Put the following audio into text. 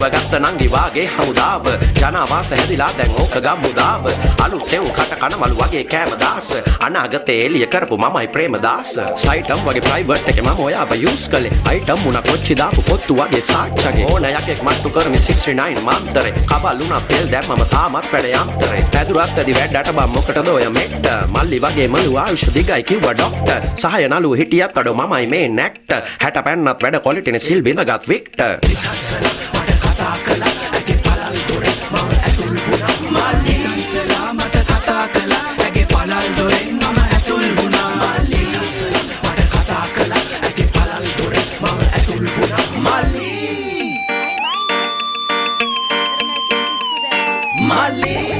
ගත්ත නංගි වාගේ හමුදාව ජනවාස හැදිලා දැන් ඕක ගම්මුදාව අලුතෙන් කට කන මලු වගේ කෑමදාස අනාගතේ එළිය කරපු මමයි ප්‍රේමදාස සයිටම් වගේ ප්‍රයිවට් එකේ මම ඔයාව යූස් කළේ අයිටම් මුණ කොච්චි දාපු පොත්තු වගේ සාච්චගේ ඕන යකෙක් මට්ටු කරමි 69 මන්තරේ කබලුණා තෙල් දැම්මම තාමත් වැඩ යන්තරේ පැදුරත් ඇදි වැඩට බම් මොකටද ඔය මෙට්ට මල්ලි වගේ මලු ආයුෂ දිගයි කිව්වා ඩොක්ටර් සහය නලු හිටියත් අඩෝ මමයි මේ නැක්ට 60 පැන්නත් වැඩ කොලිටිනේ සිල් බිඳගත් වික්ටර් ඉසස්සල මට කතා කළා ඇගේ පළල් දොරේ මම ඇතුල් වුණා මල්ලි ඉසස්සල මට කතා කළා ඇගේ පළල් දොරේ මම ඇතුල් වුණා මල්ලි ඉසස්සල මට කතා කළා ඇගේ පළල් දොරේ මම ඇතුල් වුණා මල්ලි මල්ලි